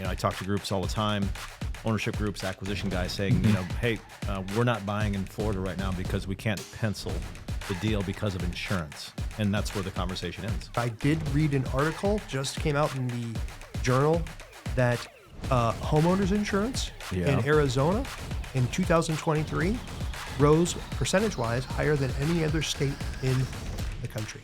I talk to groups all the time, ownership groups, acquisition guys saying, hey, we're not buying in Florida right now because we can't pencil the deal because of insurance. And that's where the conversation ends. I did read an article, just came out in the journal, that homeowners insurance in Arizona in 2023 rose percentage-wise higher than any other state in the country.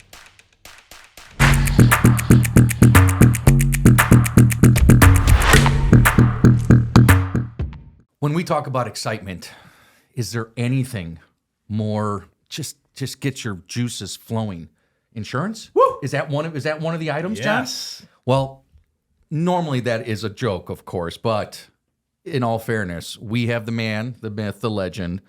When we talk about excitement, is there anything more just gets your juices flowing? Insurance? Woo! Is that one of the items, Yes. John? Well, normally that is a joke, of course, but in all fairness, we have the man, the myth, the legend,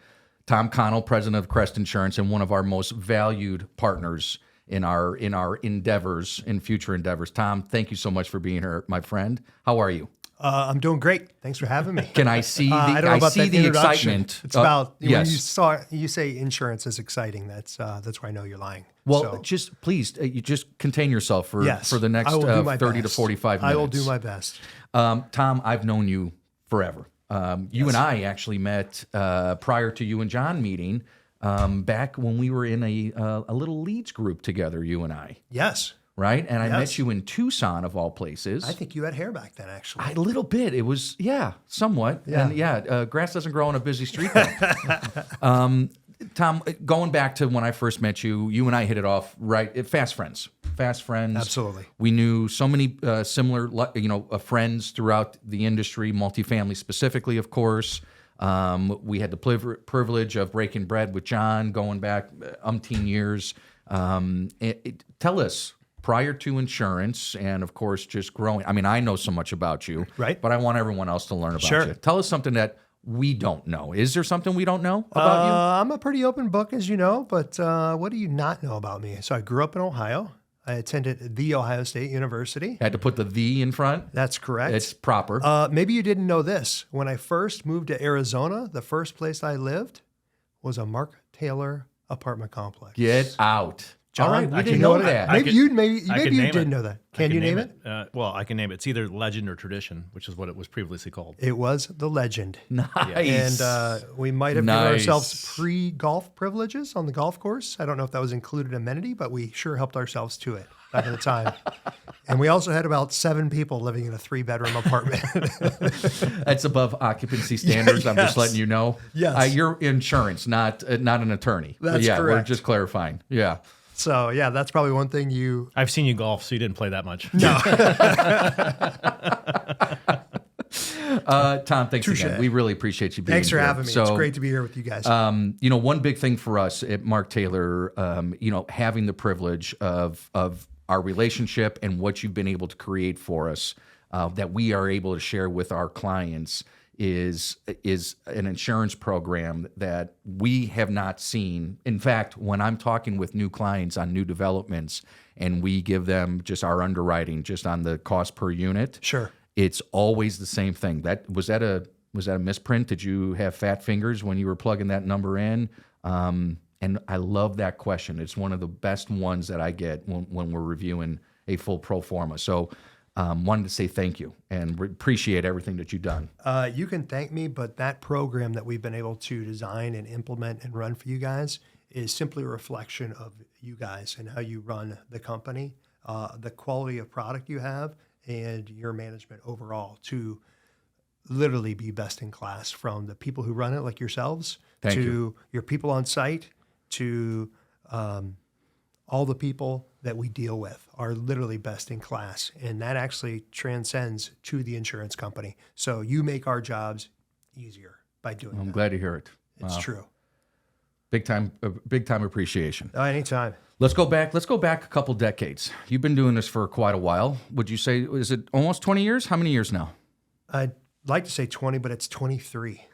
Tom Connell, president of Crest Insurance, and one of our most valued partners in our endeavors, in future endeavors. Tom, thank you so much for being here, my friend. How are you? I'm doing great. Thanks for having me. Can I see the I don't know about that introduction. excitement? It's about when yes. you say insurance is exciting. That's where I know you're lying. Well, So, just please, you just contain yourself for the next I will do my 30 to best. 45 minutes. I will do my best. Tom, I've known you forever. You and I actually met prior to you and John meeting back when we were in a little leads group together, you and I. Yes. Right? And I Yes. met you in Tucson, of all places. I think you had hair back then, actually. A little bit. It was, somewhat. Yeah. And grass doesn't grow on a busy street. Though. Tom, going back to when I first met you, you and I hit it off right. Fast friends. Absolutely. We knew so many similar, friends throughout the industry, multifamily specifically, of course. We had the privilege of breaking bread with John going back umpteen years. Tell us, prior to insurance and, of course, just growing. I mean, I know so much about you, Right. but I want everyone else to learn about Sure. you. Tell us something that we don't know. Is there something we don't know about you? I'm a pretty open book, as you know, but what do you not know about me? So I grew up in Ohio. I attended The Ohio State University. Had to put the in front. That's correct. It's proper. Maybe you didn't know this. When I first moved to Arizona, the first place I lived was a Mark Taylor apartment complex. Get out. John, All right, we I didn't can know know that. Maybe you did know that. I Can you name it? Well, I can name it. It's either legend or tradition, which is what it was previously called. It was the legend. Nice. And we might have Nice. given ourselves pre-golf privileges on the golf course. I don't know if that was included amenity, but we sure helped ourselves to it back at the time. And we also had about 7 people living in a 3-bedroom apartment. That's above occupancy standards. I'm just Yes. letting you know. Yes. You're insurance, not an attorney. That's We're correct. just clarifying. Yeah. So, yeah, that's probably one thing you... I've seen you golf, so you didn't play that much. No. Tom, thanks Touché. again. We really appreciate you being Thanks for here. having me. So, it's great to be here with you guys. one big thing for us at Mark Taylor, having the privilege of our relationship and what you've been able to create for us, that we are able to share with our clients is an insurance program that we have not seen. In fact, when I'm talking with new clients on new developments and we give them just our underwriting just on the cost per unit, Sure. it's always the same thing. Was that a misprint? Did you have fat fingers when you were plugging that number in? And I love that question. It's one of the best ones that I get when we're reviewing a full pro forma. So wanted to say thank you and appreciate everything that you've done. You can thank me, but that program that we've been able to design and implement and run for you guys is simply a reflection of you guys and how you run the company, the quality of product you have, and your management overall to literally be best in class, from the people who run it like yourselves Thank to you. your people on site to all the people that we deal with are literally best in class. And that actually transcends to the insurance company. So you make our jobs easier by doing I'm that. glad to hear it. It's true. Big time appreciation. Anytime. Let's go back a couple decades. You've been doing this for quite a while. Would you say, is it almost 20 years? How many years now? I'd like to say 20, but it's 23.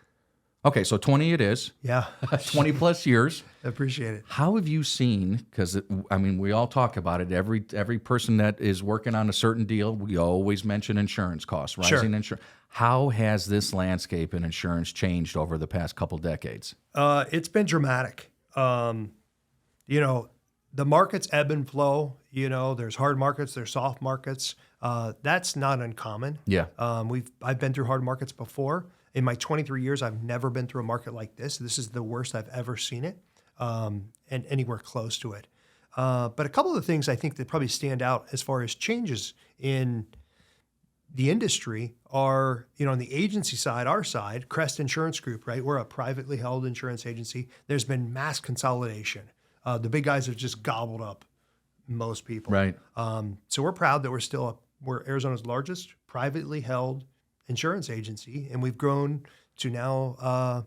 Okay, so 20 it is. Yeah. 20 plus years. Appreciate it. How have you seen, because we all talk about it, every person that is working on a certain deal, we always mention insurance costs, rising insurance. How has this landscape in insurance changed over the past couple decades? It's been dramatic. The markets ebb and flow. There's hard markets, there's soft markets. That's not uncommon. Yeah. I've been through hard markets before. In my 23 years, I've never been through a market like this. This is the worst I've ever seen it, and anywhere close to it. But a couple of the things I think that probably stand out as far as changes in the industry are, on the agency side, our side, Crest Insurance Group, right? We're a privately held insurance agency. There's been mass consolidation. The big guys have just gobbled up most people. Right. So we're proud that we're Arizona's largest privately held insurance agency, and we've grown to now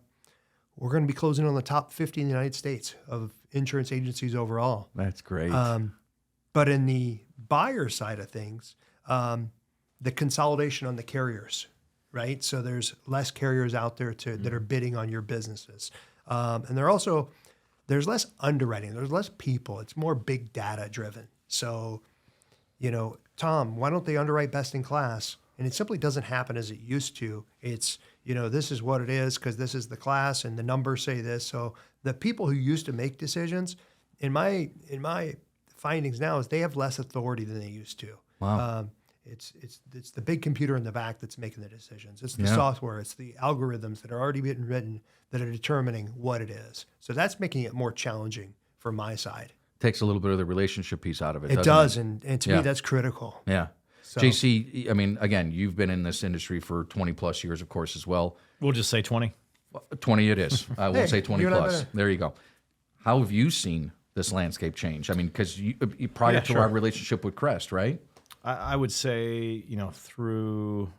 we're going to be closing on the top 50 in the United States of insurance agencies overall. That's great. But in the buyer side of things, the consolidation on the carriers, right? So there's less carriers out there that are bidding on your businesses. And there's less underwriting. There's less people. It's more big data driven. So, Tom, why don't they underwrite best in class? And it simply doesn't happen as it used to. It's, this is what it is because this is the class and the numbers say this. So the people who used to make decisions, in my findings now, is they have less authority than they used to. Wow. It's the big computer in the back that's making the decisions. It's the software. It's the algorithms that are already being written that are determining what it is. So that's making it more challenging for my side. Takes a little bit of the relationship piece out of it. It does, and to me, that's critical. Yeah. So, JC, I mean, again, you've been in this industry for 20 plus years, of course, as well. We'll just say 20. 20 it is. I won't say 20 you and I plus. better. There you go. How have you seen this landscape change? I mean, because prior to sure. our relationship with Crest, right? I would say, through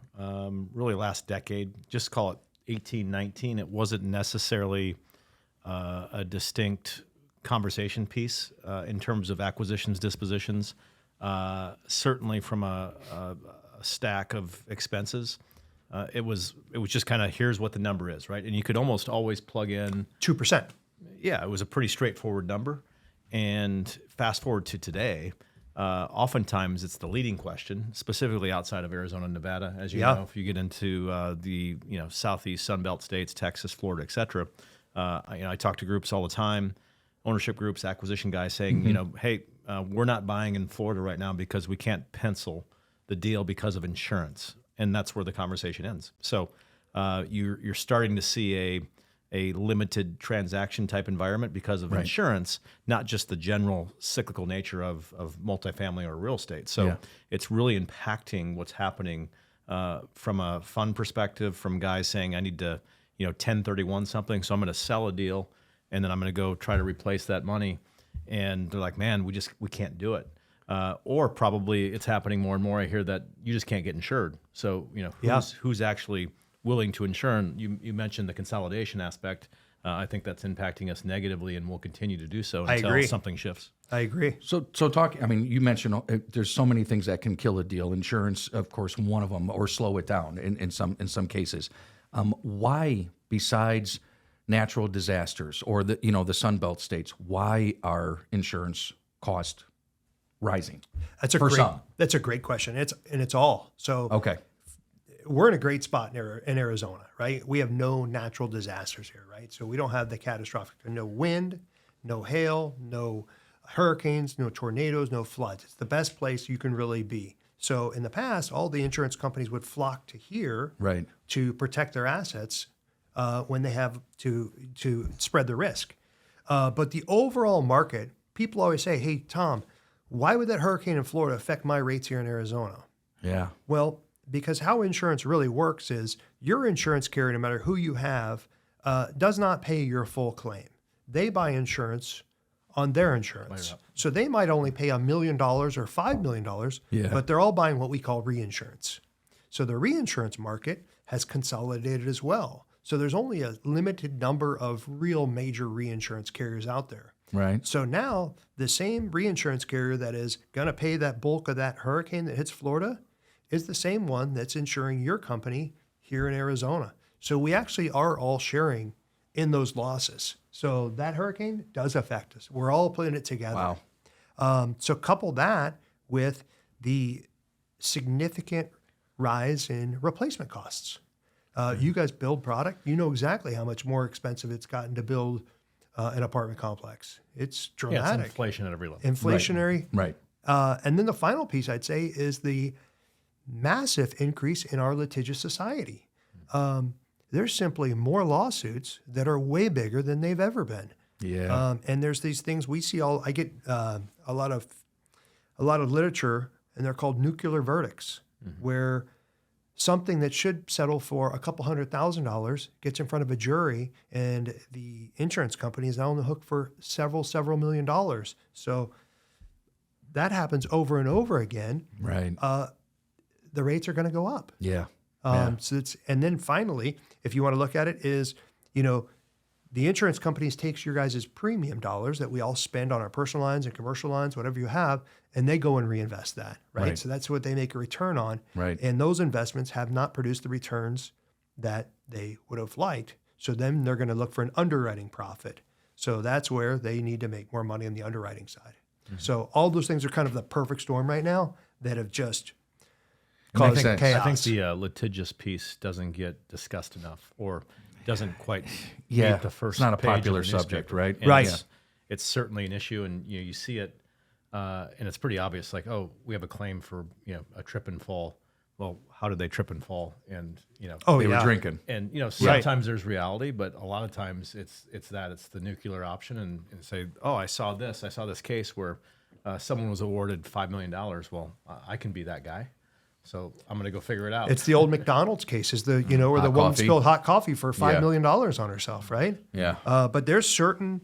really last decade, just call it 18, 19, it wasn't necessarily a distinct conversation piece in terms of acquisitions, dispositions. Certainly from a stack of expenses, it was just kind of, here's what the number is, right? And you could almost always plug in 2%. Yeah, it was a pretty straightforward number. And fast forward to today, oftentimes it's the leading question, specifically outside of Arizona and Nevada. As you know, if you get into the Southeast Sunbelt states, Texas, Florida, et cetera, I talk to groups all the time, ownership groups, acquisition guys saying, hey, we're not buying in Florida right now because we can't pencil the deal because of insurance. And that's where the conversation ends. So you're starting to see a limited transaction type environment because of insurance, not just the general cyclical nature of multifamily or real estate. So it's really impacting what's happening from a fund perspective, from guys saying, I need to 1031 something, so I'm going to sell a deal, and then I'm going to go try to replace that money. And they're like, man, we can't do it. Or probably it's happening more and more. I hear that you just can't get insured. So, who's actually willing to insure? And you mentioned the consolidation aspect. I think that's impacting us negatively and will continue to do so until something shifts. I agree. So talking, I mean, you mentioned there's so many things that can kill a deal. Insurance, of course, one of them, or slow it down in some cases. Why, besides natural disasters or the Sunbelt states, why are insurance costs rising? That's a great question. It's all. So okay. We're in a great spot in Arizona, right? We have no natural disasters here, right? So we don't have the catastrophic, no wind, no hail, no hurricanes, no tornadoes, no floods. It's the best place you can really be. So in the past, all the insurance companies would flock to here to protect their assets when they have to spread the risk. But the overall market, people always say, hey, Tom, why would that hurricane in Florida affect my rates here in Arizona? Yeah. Well, because how insurance really works is your insurance carrier, no matter who you have, does not pay your full claim. They buy insurance on their insurance. So they might only pay $1 million or $5 million, but they're all buying what we call reinsurance. So the reinsurance market has consolidated as well. So there's only a limited number of real major reinsurance carriers out there. Right. So now the same reinsurance carrier that is going to pay that bulk of that hurricane that hits Florida is the same one that's insuring your company here in Arizona. So we actually are all sharing in those losses. So that hurricane does affect us. We're all playing it together. Wow. So couple that with the significant rise in replacement costs. You guys build product. You know exactly how much more expensive it's gotten to build an apartment complex. It's dramatic. Yeah, it's inflation at every level. Inflationary. Right. And then the final piece I'd say is the massive increase in our litigious society. There's simply more lawsuits that are way bigger than they've ever been. Yeah. And there's these things we see I get a lot of literature, and they're called nuclear verdicts, where something that should settle for a couple $100,000 gets in front of a jury, and the insurance company is now on the hook for several $1 million. So that happens over and over again. Right. The rates are going to go up. Yeah. And then finally, if you want to look at it, is, the insurance companies takes your guys' premium dollars that we all spend on our personal lines and commercial lines, whatever you have, and they go and reinvest that, right? So that's what they make a return on. Right. And those investments have not produced the returns that they would have liked. So then they're going to look for an underwriting profit. So that's where they need to make more money on the underwriting side. So all those things are kind of the perfect storm right now that have just caused chaos. I think the litigious piece doesn't get discussed enough, or doesn't quite meet the first it's not a page of popular the subject, newspaper. right? And Right. It's certainly an issue, and you see it, and it's pretty obvious. Like, oh, we have a claim for a trip and fall. Well, how did they trip and fall? And They were drinking. and sometimes there's reality, but a lot of times it's the nuclear option, and say, oh, I saw this case where someone was awarded $5 million. Well, I can be that guy. So I'm going to go figure it out. It's the old McDonald's case, is where the woman coffee. spilled hot coffee for $5 million on herself, right? Yeah. But there's certain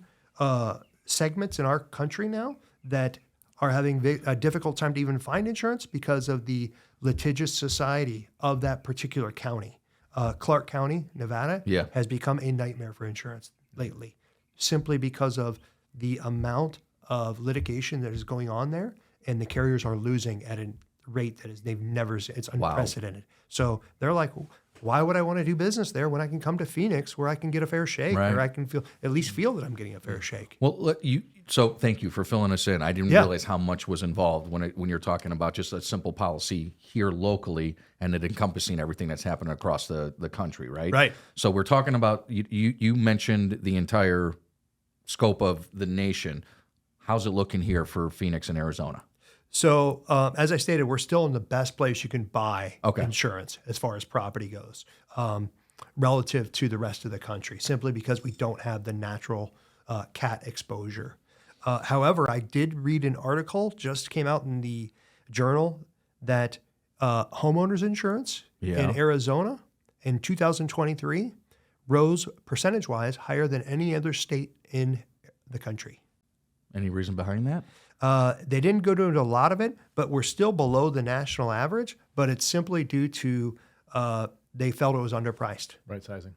segments in our country now that are having a difficult time to even find insurance because of the litigious society of that particular county. Clark County, Nevada, has become a nightmare for insurance lately, simply because of the amount of litigation that is going on there, and the carriers are losing at a rate that they've never seen. It's unprecedented. So they're like, why would I want to do business there when I can come to Phoenix, where I can get a fair shake, Right. or I can at least feel that I'm getting a fair shake? Well, so thank you for filling us in. I didn't realize how much was involved when you're talking about just a simple policy here locally and it encompassing everything that's happening across the country, right? Right. So we're talking about, you mentioned the entire scope of the nation. How's it looking here for Phoenix and Arizona? So, as I stated, we're still in the best place you can buy insurance as far as property goes, relative to the rest of the country, simply because we don't have the natural cat exposure. However, I did read an article, just came out in the journal, that homeowners insurance in Arizona in 2023 rose percentage-wise higher than any other state in the country. Any reason behind that? They didn't go into a lot of it, but we're still below the national average. But it's simply due to they felt it was underpriced. Right sizing.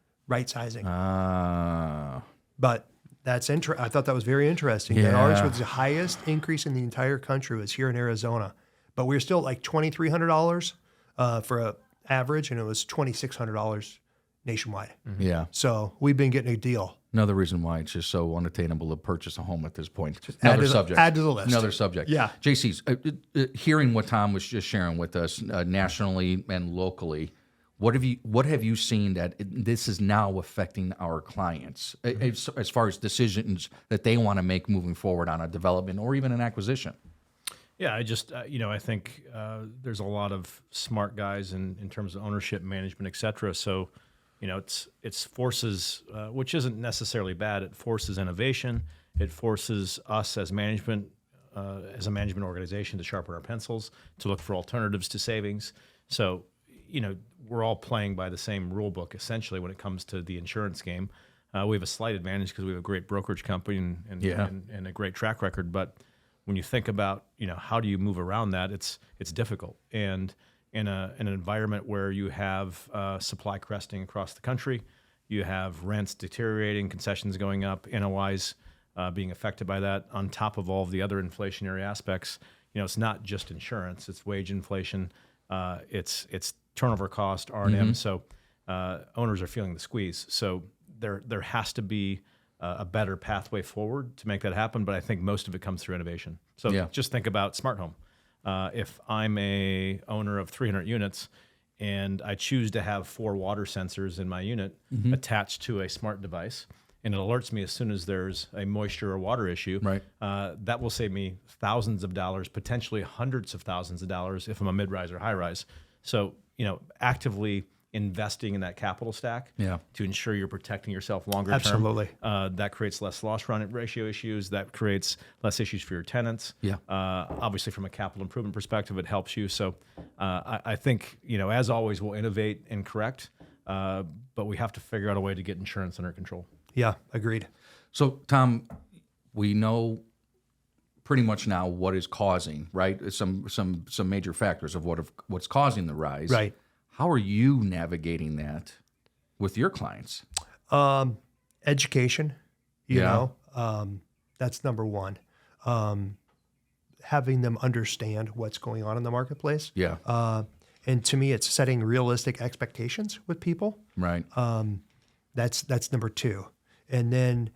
But that's I thought that was very interesting. That ours was the highest increase in the entire country was here in Arizona, but we're still at like $2,300 for an average, and it was $2,600 nationwide. Yeah. So we've been getting a deal. Another reason why it's just so unattainable to purchase a home at this point. Add to the list. Another subject. Yeah. JC's, hearing what Tom was just sharing with us nationally and locally, what have you seen that this is now affecting our clients as far as decisions that they want to make moving forward on a development or even an acquisition? Yeah, I just, I think there's a lot of smart guys in terms of ownership, management, et cetera. So, it's forces, which isn't necessarily bad. It forces innovation. It forces us as management, as a management organization, to sharpen our pencils, to look for alternatives to savings. So, we're all playing by the same rule book, essentially, when it comes to the insurance game. We have a slight advantage because we have a great brokerage company and a great track record. But when you think about, how do you move around that, it's difficult. And in an environment where you have supply cresting across the country, you have rents deteriorating, concessions going up, NOIs being affected by that, on top of all of the other inflationary aspects. It's not just insurance; it's wage inflation, it's turnover cost, R&M. So owners are feeling the squeeze. So there has to be a better pathway forward to make that happen. But I think most of it comes through innovation. So just think about smart home. If I'm a owner of 300 units and I choose to have 4 water sensors in my unit attached to a smart device, and it alerts me as soon as there's a moisture or water issue. Right. That will save me thousands of dollars, potentially hundreds of thousands of dollars if I'm a mid-rise or high-rise. So, actively investing in that capital stack to ensure you're protecting yourself longer Absolutely. term. That creates less loss run ratio issues. That creates less issues for your tenants. Yeah. Obviously, from a capital improvement perspective, it helps you. So I think, as always, we'll innovate and correct, but we have to figure out a way to get insurance under control. Yeah, agreed. So, Tom, we know pretty much now what is causing, right? Some major factors of what's causing the rise. Right. How are you navigating that with your clients? Education, that's number one. Having them understand what's going on in the marketplace. Yeah. And to me, it's setting realistic expectations with people. Right. That's number two. And then,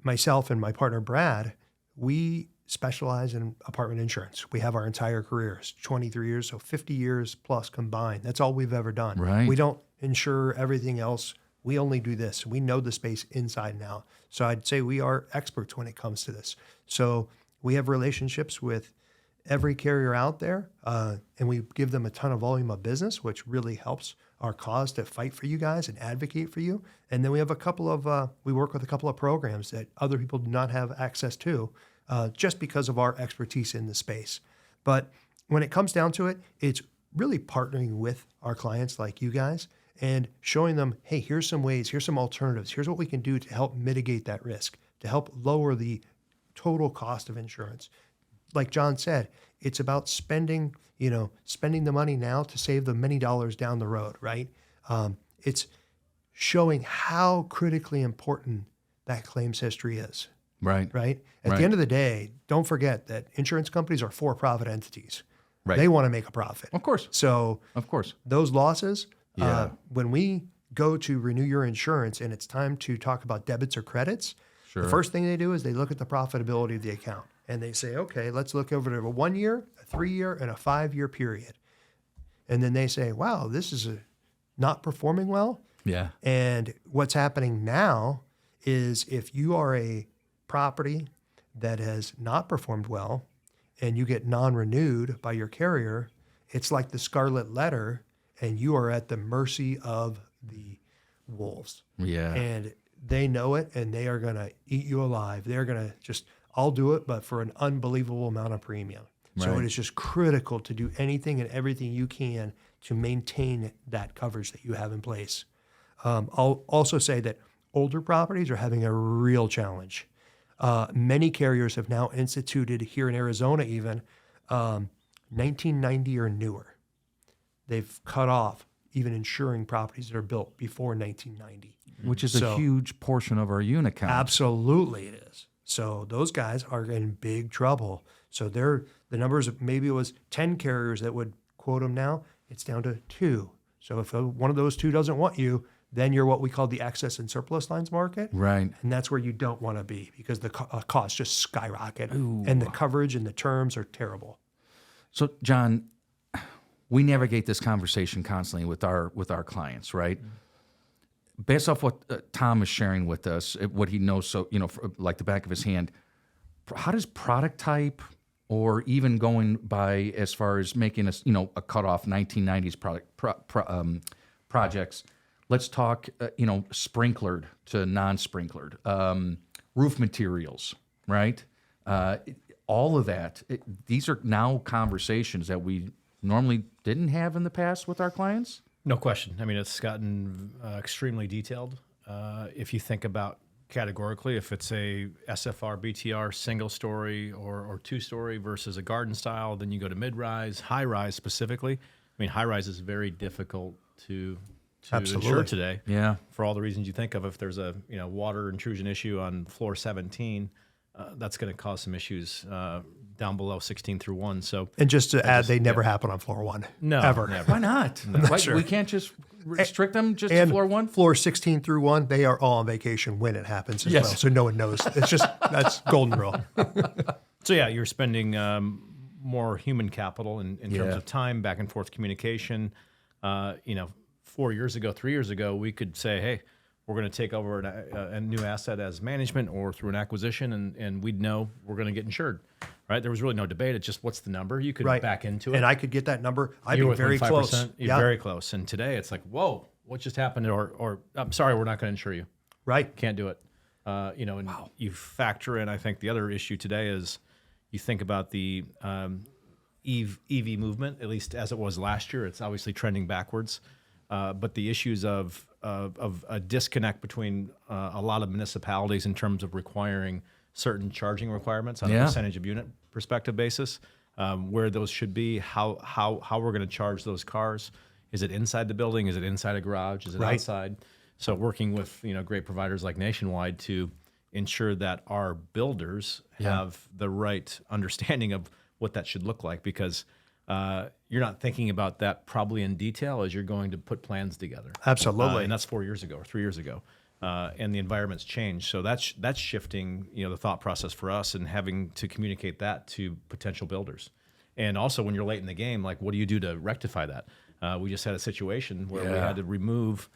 myself and my partner, Brad, we specialize in apartment insurance. We have our entire careers, 23 years, so 50 years plus combined. That's all we've ever done. Right. We don't insure everything else. We only do this. We know the space inside and out. So I'd say we are experts when it comes to this. So we have relationships with every carrier out there, and we give them a ton of volume of business, which really helps our cause to fight for you guys and advocate for you. And then we have we work with a couple of programs that other people do not have access to, just because of our expertise in the space. But when it comes down to it, it's really partnering with our clients like you guys and showing them, hey, here's some ways, here's some alternatives, here's what we can do to help mitigate that risk, to help lower the total cost of insurance. Like John said, it's about spending the money now to save the many dollars down the road, right? It's showing how critically important that claims history is. Right. Right. At the end of the day, don't forget that insurance companies are for-profit entities. Right. They want to make a profit. Of course. So Of course. those losses, when we go to renew your insurance and it's time to talk about debits or credits, Sure. the first thing they do is they look at the profitability of the account and they say, okay, let's look over to a 1 year, a 3 year, and a 5 year period. And then they say, wow, this is not performing well. Yeah. And what's happening now is if you are a property that has not performed well and you get non-renewed by your carrier, it's like the scarlet letter and you are at the mercy of the wolves. Yeah. And they know it and they are going to eat you alive. They're going to just, I'll do it, but for an unbelievable amount of premium. So Right. it is just critical to do anything and everything you can to maintain that coverage that you have in place. I'll also say that older properties are having a real challenge. Many carriers have now instituted here in Arizona even 1990 or newer. They've cut off even insuring properties that are built before 1990. Which is a huge portion of our unit count. Absolutely it is. So those guys are in big trouble. So the numbers, maybe it was 10 carriers that would quote them now, it's down to 2. So if one of those 2 doesn't want you, then you're what we call the excess and surplus lines market. Right. And that's where you don't want to be because the costs just skyrocket and the coverage and the terms are terrible. So, John, we navigate this conversation constantly with our clients, right? Based off what Tom is sharing with us, what he knows, so like the back of his hand, how does product type, or even going by as far as making a cutoff 1990s projects? Let's talk, sprinklered to non-sprinklered, roof materials, right? All of that. These are now conversations that we normally didn't have in the past with our clients. No question. I mean, it's gotten extremely detailed. If you think about categorically, if it's a SFR, BTR, single story or 2-story versus a garden style, then you go to mid-rise, high-rise specifically. I mean, high-rise is very difficult to insure today. Yeah. For all the reasons you think of. If there's a water intrusion issue on floor 17, that's going to cause some issues down below 16 through 1. So, And just to add, they never happen on floor 1. No, ever. never. Why not? Sure. We can't just restrict them just to And floor 1? floor 16 through 1, they are all on vacation when it happens as well. So no one knows. It's just, that's golden rule. So yeah, you're spending more human capital in terms of time, back and forth communication, 4 years ago, 3 years ago, we could say, hey, we're going to take over a new asset as management or through an acquisition, and we'd know we're going to get insured, right? There was really no debate. It's just, what's the number? You could back into it. And I could get that number. I'd You're be within very 5%. close. You're very close. And today it's like, whoa, what just happened? Or I'm sorry, we're not going to insure you. Right. Can't do it. And you factor in, I think the other issue today is you think about the EV movement, at least as it was last year. It's obviously trending backwards. But the issues of a disconnect between a lot of municipalities in terms of requiring certain charging requirements on a percentage of unit perspective basis, where those should be, how we're going to charge those cars. Is it inside the building? Is it inside a garage? Is it outside? So working with great providers like Nationwide to ensure that our builders have the right understanding of what that should look like, because you're not thinking about that probably in detail as you're going to put plans together. Absolutely. And that's 4 years ago or 3 years ago. And the environment's changed. So that's shifting the thought process for us and having to communicate that to potential builders. And also when you're late in the game, like, what do you do to rectify that? We just had a situation where we had to remove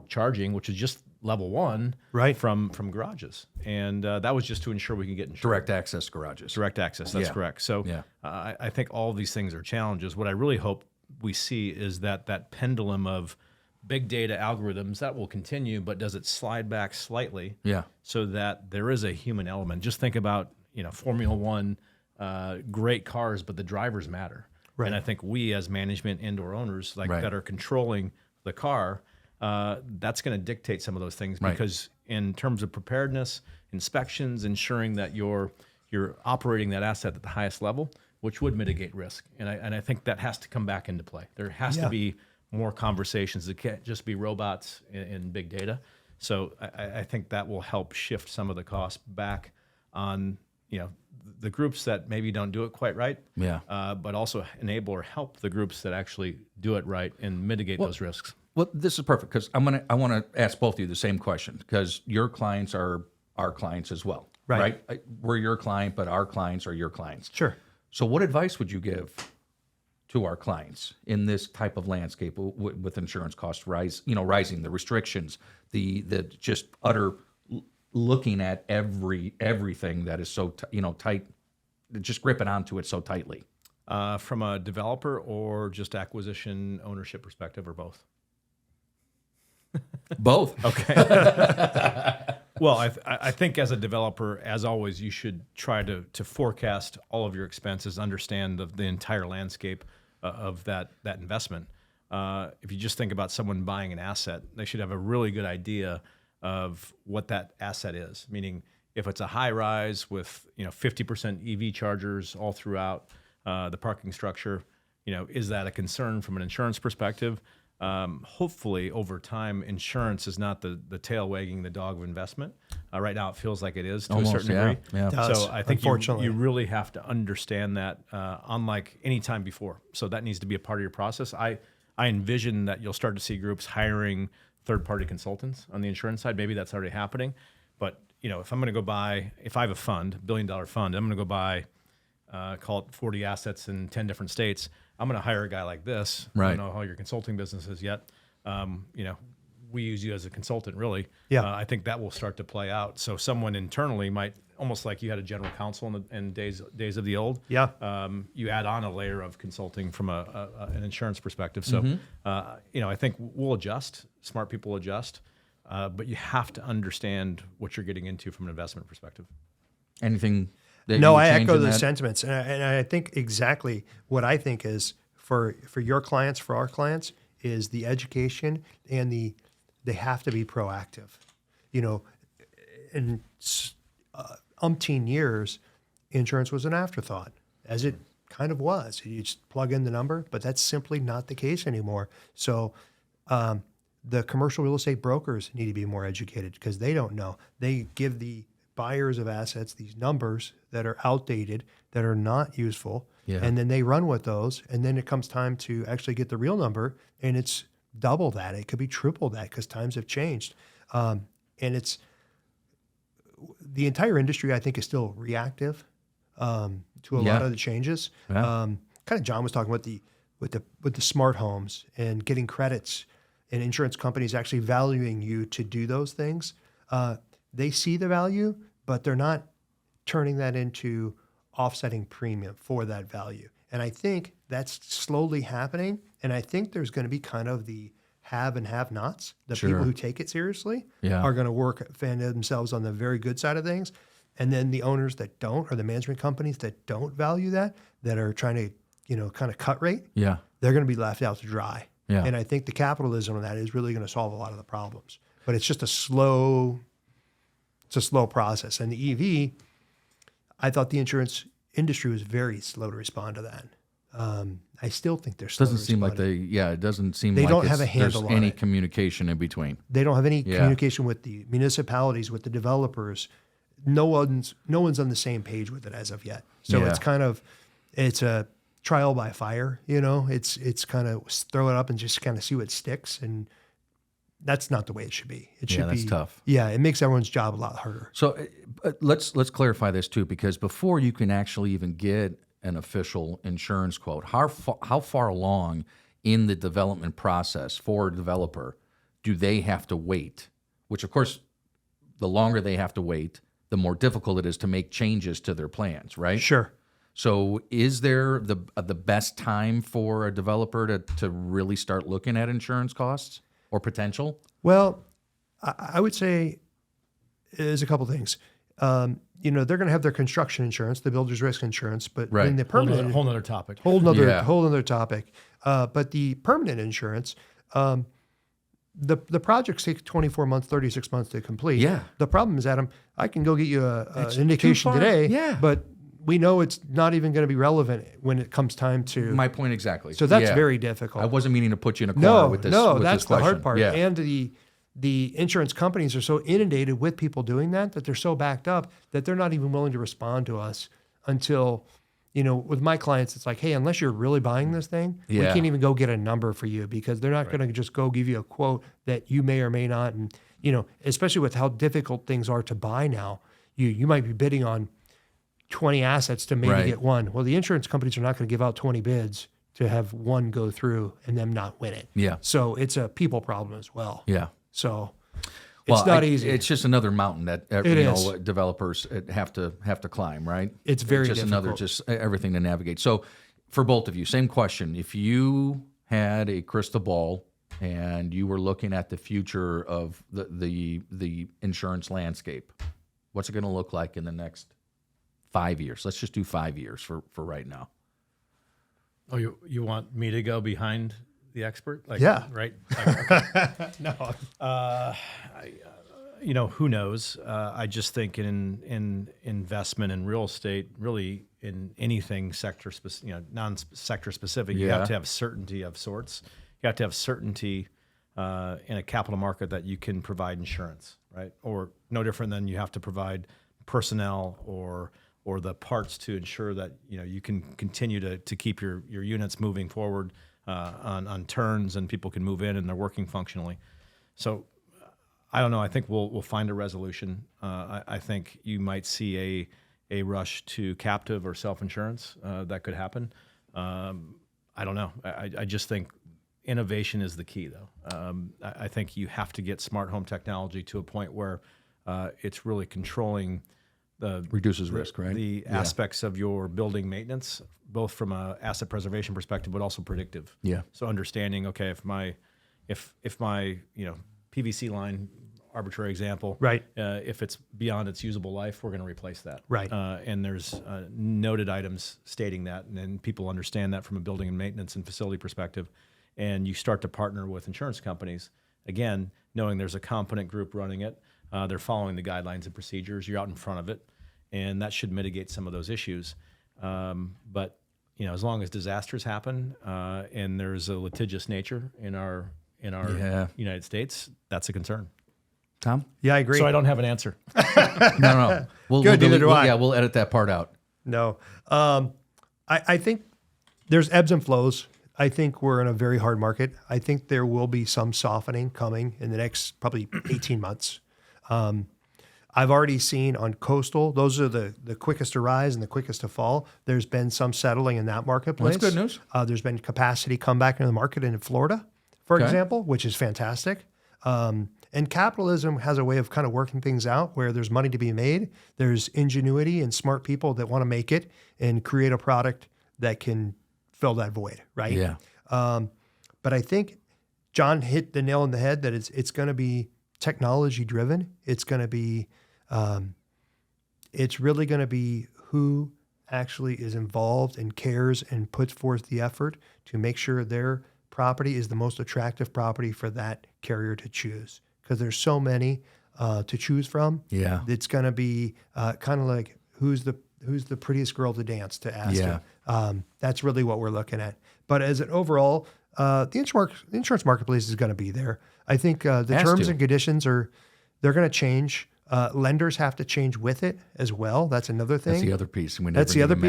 charging, which is just level one, from garages. And that was just to ensure we can get insured. Direct access garages. Direct access, that's correct. So I think all of these things are challenges. What I really hope we see is that pendulum of big data algorithms that will continue, but does it slide back slightly so that there is a human element? Just think about, Formula One, great cars, but the drivers matter. Right. And I think we as management and/or owners that are controlling the car, that's going to dictate some of those things, because in terms of preparedness, inspections, ensuring that you're operating that asset at the highest level, which would mitigate risk. And I think that has to come back into play. There has to be more conversations. It can't just be robots and big data. So I think that will help shift some of the costs back on the groups that maybe don't do it quite right, but also enable or help the groups that actually do it right and mitigate those risks. Well, this is perfect, because I want to ask both of you the same question, because your clients are our clients as well, right? We're your client, but our clients are your clients. Sure. So what advice would you give to our clients in this type of landscape with insurance costs rising, the restrictions, the just utter looking at everything that is so tight, just gripping onto it so tightly? From a developer or just acquisition ownership perspective, or both? Both. Okay. Well, I think as a developer, as always, you should try to forecast all of your expenses, understand the entire landscape of that investment. If you just think about someone buying an asset, they should have a really good idea of what that asset is. Meaning, if it's a high rise with 50% EV chargers all throughout the parking structure, is that a concern from an insurance perspective? Hopefully, over time, insurance is not the tail wagging the dog of investment. Right now, it feels like it is to a certain degree. Yeah. It does, so I think unfortunately. you really have to understand that unlike any time before. So that needs to be a part of your process. I envision that you'll start to see groups hiring third-party consultants on the insurance side. Maybe that's already happening. But if I'm going to go buy, if I have a fund, $1 billion fund, I'm going to go buy, call it 40 assets in 10 different states. I'm going to hire a guy like this. I don't know how your consulting business is yet. We use you as a consultant, really. Yeah. I think that will start to play out. So someone internally might, almost like you had a general counsel in days of the old. Yeah. You add on a layer of consulting from an insurance perspective. So, I think we'll adjust. Smart people adjust. But you have to understand what you're getting into from an investment perspective. Anything? No, I echo those sentiments, and I think exactly what I think is for your clients, for our clients, is the education and they have to be proactive. In umpteen years, insurance was an afterthought, as it kind of was. You just plug in the number, but that's simply not the case anymore. So the commercial real estate brokers need to be more educated, because they don't know. They give the buyers of assets these numbers that are outdated, that are not useful, and then they run with those, and then it comes time to actually get the real number, and it's double that. It could be triple that, because times have changed. And it's the entire industry, I think, is still reactive to a lot of the changes. Kind of John was talking about with the smart homes and getting credits. and insurance companies actually valuing you to do those things, they see the value, but they're not turning that into offsetting premium for that value. And I think that's slowly happening. And I think there's going to be kind of the have and have nots. The Sure. people who take it seriously Yeah. are going to find themselves on the very good side of things. And then the owners that don't, or the management companies that don't value that are trying to, kind of cut rate, Yeah. they're going to be left out to dry. Yeah. And I think the capitalism of that is really going to solve a lot of the problems. But it's just a slow process. And the EV, I thought the insurance industry was very slow to respond to that. I still think they're slow. Doesn't seem like it doesn't seem They like don't have a handle there's on any it. communication in between. They don't have any communication with the municipalities, with the developers. No one's on the same page with it as of yet. So Yeah. it's a trial by fire. It's kind of throw it up and just kind of see what sticks, and that's not the way it should be. It should That's be tough. Yeah, it makes everyone's job a lot harder. So let's clarify this too, because before you can actually even get an official insurance quote, how far along in the development process for a developer do they have to wait? Which, of course, the longer they have to wait, the more difficult it is to make changes to their plans, right? Sure. So is there the best time for a developer to really start looking at insurance costs or potential? Well, I would say there's a couple things. They're going to have their construction insurance, the builder's risk insurance, but Right. in the permanent Whole nother topic. whole nother Yeah. topic. But the permanent insurance, the projects take 24 months, 36 months to complete. Yeah. The problem is, Adam, I can go get you an too indication far. today, Yeah. but we know it's not even going to be relevant when it comes time to. My point exactly. So that's Yeah. very difficult. I wasn't meaning to put you in a corner with this. with that's this the hard question. part. Yeah. And the insurance companies are so inundated with people doing that they're so backed up that they're not even willing to respond to us until, with my clients, it's like, hey, unless you're really buying this thing, we Yeah. can't even go get a number for you because they're not going to just go give you a quote that you may or may not. And, especially with how difficult things are to buy now, you might be bidding on 20 assets to maybe Right. get one. Well, the insurance companies are not going to give out 20 bids to have one go through and them not win it. Yeah. So it's a people problem as well. Yeah. So Well, it's not easy. It's just another mountain that is. developers have to climb, right? It's very just difficult. another everything to navigate. So, for both of you, same question: if you had a crystal ball and you were looking at the future of the insurance landscape, what's it going to look like in the next 5 years? Let's just do 5 years for right now. Oh, you want me to go behind the expert? Yeah. Right. Okay. No. Who knows? I just think in investment in real estate, really in anything sector specific, non-sector specific, you Yeah. have to have certainty of sorts. You have to have certainty in a capital market that you can provide insurance, right? Or no different than you have to provide personnel or the parts to ensure that you can continue to keep your units moving forward on turns and people can move in and they're working functionally. So I don't know. I think we'll find a resolution. I think you might see a rush to captive or self-insurance that could happen. I don't know. I just think innovation is the key, though. I think you have to get smart home technology to a point where it's really controlling Reduces risk, right? the aspects of your building maintenance, both from a asset preservation perspective, but also predictive. Yeah. So understanding, okay, if my PVC line, arbitrary example, Right. If it's beyond its usable life, we're going to replace that. Right. And there's noted items stating that, and then people understand that from a building and maintenance and facility perspective, and you start to partner with insurance companies. Again, knowing there's a competent group running it, they're following the guidelines and procedures. You're out in front of it, and that should mitigate some of those issues. But as long as disasters happen and there's a litigious nature in our Yeah. United States, that's a concern. Tom? Yeah, I agree. So I don't have an answer. No. Good, neither do I. Yeah, we'll edit that part out. No. I think there's ebbs and flows. I think we're in a very hard market. I think there will be some softening coming in the next probably 18 months. I've already seen on coastal, those are the quickest to rise and the quickest to fall. There's been some settling in that marketplace. That's good news. There's been capacity come back into the market in Florida. for Okay. example, which is fantastic. And capitalism has a way of kind of working things out where there's money to be made. There's ingenuity and smart people that want to make it and create a product that can fill that void, right? Yeah. But I think John hit the nail on the head that it's going to be technology driven. It's going to be, it's really going to be who actually is involved and cares and puts forth the effort to make sure their property is the most attractive property for that carrier to choose. Because there's so many to choose from. Yeah. It's going to be kind of like who's the prettiest girl to dance to ask. Yeah. That's really what we're looking at. But as an overall, the insurance marketplace is going to be there. I think the terms and conditions they're going to change. Lenders have to change with it as well. That's another thing. That's the other piece.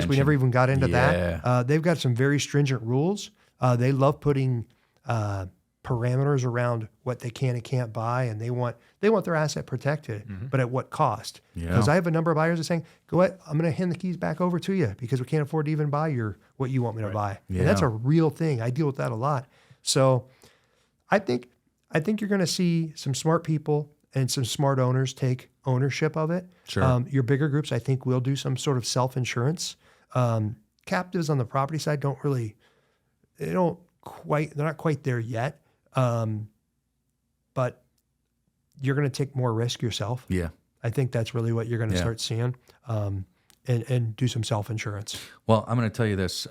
We never even got into Yeah. that. They've got some very stringent rules. They love putting parameters around what they can and can't buy, and they want their asset protected, but at what cost? Because I have a number of buyers that are saying, "Go ahead, I'm going to hand the keys back over to you because we can't afford to even buy what you want me to buy." Yeah. And that's a real thing. I deal with that a lot. So, I think you're going to see some smart people and some smart owners take ownership of it. Sure. Your bigger groups, I think, will do some sort of self-insurance. Captives on the property side they're not quite there yet. But you're going to take more risk yourself. Yeah. I think that's really what you're going to start seeing, and do some self-insurance. Well, I'm going to tell you this.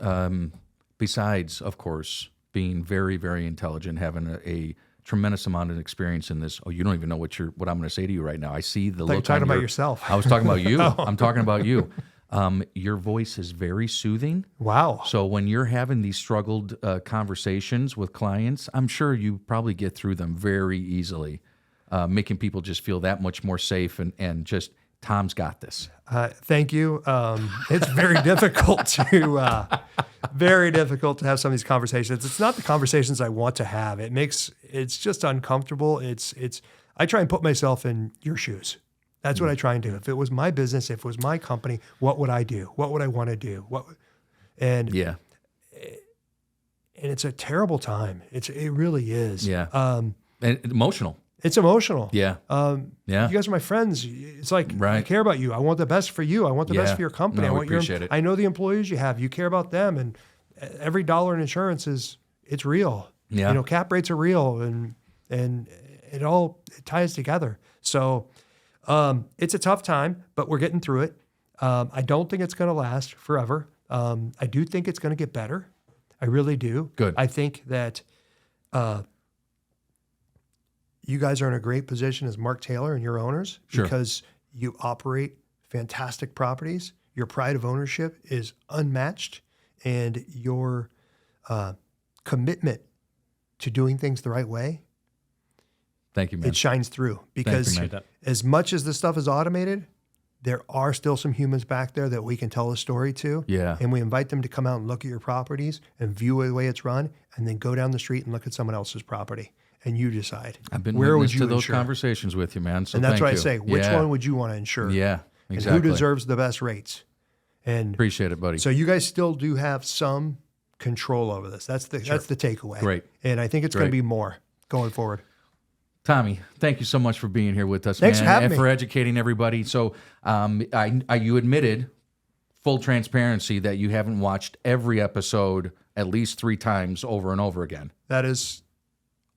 Besides, of course, being very, very intelligent, having a tremendous amount of experience in this. Oh, you don't even know what I'm going to say to you right now. I see the look. You're talking about yourself. I was talking about you. I'm talking about you. Your voice is very soothing. Wow. So when you're having these struggled conversations with clients, I'm sure you probably get through them very easily, making people just feel that much more safe and just, Tom's got this. Thank you. It's very difficult to have some of these conversations. It's not the conversations I want to have. It's just uncomfortable. I try and put myself in your shoes. That's what I try and do. If it was my business, if it was my company, what would I do? What would I want to do? And it's a terrible time. It really is. Yeah. And emotional. It's emotional. Yeah. You guys are my friends. It's like, I care about you. I want the best for you. I want the best for your company. No, we appreciate it. I know the employees you have. You care about them, and every dollar in insurance it's real. Yeah. Cap rates are real, and it ties together. So it's a tough time, but we're getting through it. I don't think it's going to last forever. I do think it's going to get better. I really do. Good. I think that you guys are in a great position as Mark Taylor and your owners because you operate fantastic properties. Your pride of ownership is unmatched, and your commitment to doing things the right way, thank you, man. it shines through because as much as this stuff is automated, there are still some humans back there that we can tell a story to. Yeah. And we invite them to come out and look at your properties and view the way it's run, and then go down the street and look at someone else's property. And you decide. I've been where would witness you to those insure? Conversations with you, man. So And that's thank why I you. say, which one would you want to insure? Yeah, exactly. And who deserves the best rates? And Appreciate it, buddy. so you guys still do have some control over this. That's the takeaway. Great. And I think it's going to Great. be more going forward. Tommy, thank you so much for being here with us, Thanks man, for having and me. for educating everybody. So, you admitted, full transparency, that you haven't watched every episode at least 3 times over and over again. That is,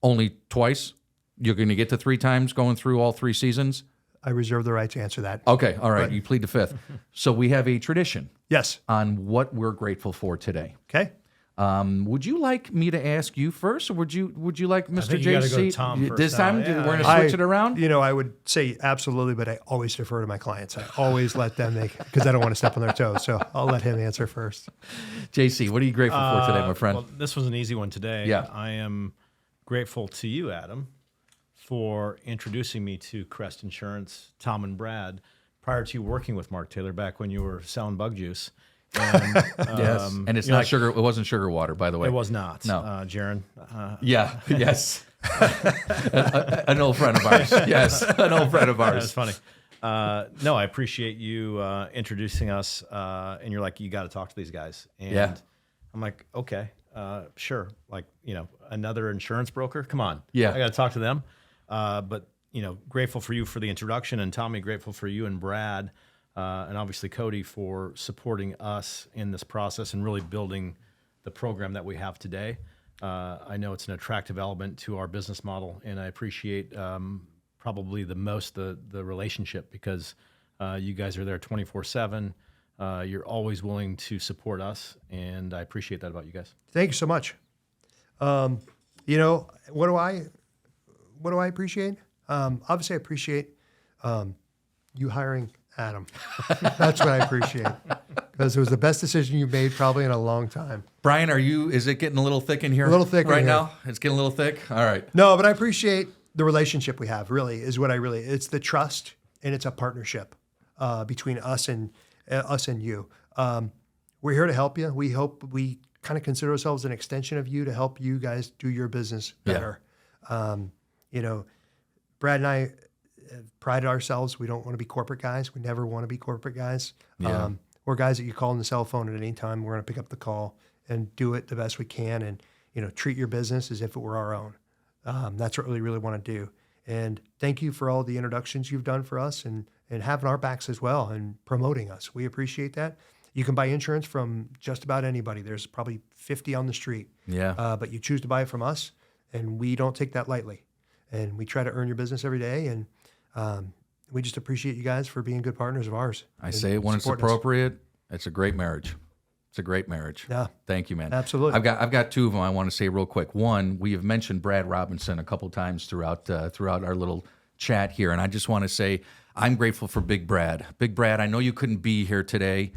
Only twice? You're going to get to 3 times going through all 3 seasons? I reserve the right to answer that. Okay, all right. Right. You plead the 5th. So we have a tradition Yes. on what we're grateful for today. Okay. Would you like me to ask you first, or would you like Mr. think you gotta go to JC? Tom first This now. time Yeah. we're going to switch it around? I would say absolutely, but I always defer to my clients. I always let them because I don't want to step on their toes. So I'll let him answer first. JC, what are you grateful for today, my friend? Well, this was an easy one today. Yeah. I am grateful to you, Adam, for introducing me to Crest Insurance, Tom and Brad, prior to you working with Mark Taylor back when you were selling bug juice. And, Yes, and it's not sugar. It wasn't sugar water, by the way. It was not. No. Jaron. Yeah. Yes. An old friend of ours. Yes, an old friend of That's ours. funny. No, I appreciate you introducing us. And you're like, you got to talk to these guys. And Yeah. I'm like, okay. Sure. Like, another insurance broker. Come on. Yeah. I got to talk to them. But, grateful for you for the introduction, and Tommy, grateful for you and Brad, and obviously Cody for supporting us in this process and really building the program that we have today. I know it's an attractive element to our business model, and I appreciate probably the most the relationship, because you guys are there 24/7. You're always willing to support us, and I appreciate that about you guys. Thank you so much. What do I appreciate? Obviously, I appreciate you hiring Adam. That's what I appreciate, because it was the best decision you made probably in a long time. Brian, is it getting a little thick in here? A little thick right in here. now? It's getting a little thick? All right. No, but I appreciate the relationship we have, really, is what it's the trust, and it's a partnership between us and you. We're here to help you. We kind of consider ourselves an extension of you to help you guys do your business better. Brad and I have prided ourselves. We don't want to be corporate guys. We never want to be corporate guys. Yeah. We're guys that you call on the cell phone at any time. We're going to pick up the call and do it the best we can, and treat your business as if it were our own. That's what we really want to do. And thank you for all the introductions you've done for us, and having our backs as well, and promoting us. We appreciate that. You can buy insurance from just about anybody. There's probably 50 on the street. Yeah. But you choose to buy it from us, and we don't take that lightly. And we try to earn your business every day, and we just appreciate you guys for being good partners of ours. I say it when it's appropriate. It's a great marriage. It's a great marriage. Yeah. Thank you, man. Absolutely. I've got two of them I want to say real quick. One, we have mentioned Brad Robinson a couple times throughout our little chat here, and I just want to say I'm grateful for Big Brad. Big Brad, I know you couldn't be here today.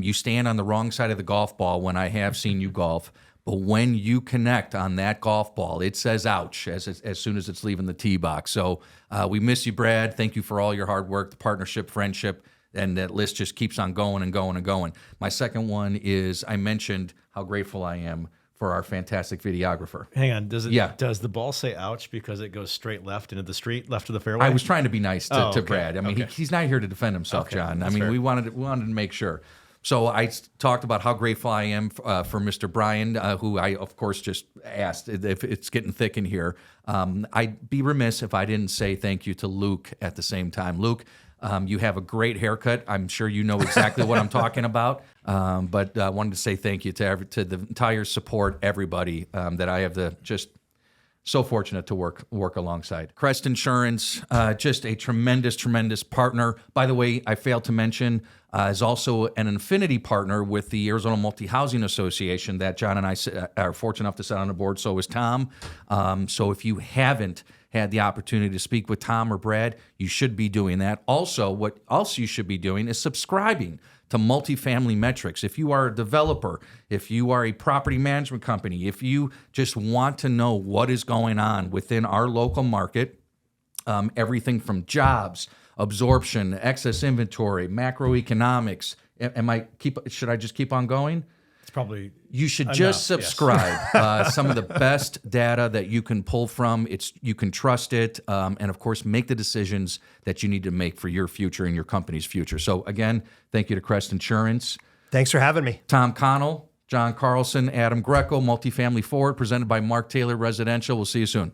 You stand on the wrong side of the golf ball when I have seen you golf. But when you connect on that golf ball, it says ouch as soon as it's leaving the tee box. So we miss you, Brad. Thank you for all your hard work, the partnership, friendship, and that list just keeps on going and going and going. My second one is I mentioned how grateful I am for our fantastic videographer. Hang on. Does the ball say ouch because it goes straight left into the street, left of the fairway? I was trying to be nice to okay. Brad. I mean, he's not here to defend himself, Okay, John. I that's mean, fair. we wanted to make sure. So I talked about how grateful I am for Mr. Brian, who I, of course, just asked if it's getting thick in here. I'd be remiss if I didn't say thank you to Luke at the same time. Luke, you have a great haircut. I'm sure you know exactly what I'm talking about. But I wanted to say thank you to the entire support, everybody that I have just so fortunate to work alongside. Crest Insurance, just a tremendous partner. By the way, I failed to mention, is also an affinity partner with the Arizona Multi-Housing Association that John and I are fortunate enough to sit on the board. So is Tom. So if you haven't had the opportunity to speak with Tom or Brad, you should be doing that. Also, what else you should be doing is subscribing to Multifamily Metrics. If you are a developer, if you are a property management company, if you just want to know what is going on within our local market, everything from jobs, absorption, excess inventory, macroeconomics. Should I just keep on going? It's probably You should enough, just subscribe. yes. Some of the best data that you can pull from. You can trust it, and of course, make the decisions that you need to make for your future and your company's future. So again, thank you to Crest Insurance. Thanks for having me. Tom Connell, John Carlson, Adam Greco, Multifamily Forward, presented by Mark Taylor Residential. We'll see you soon.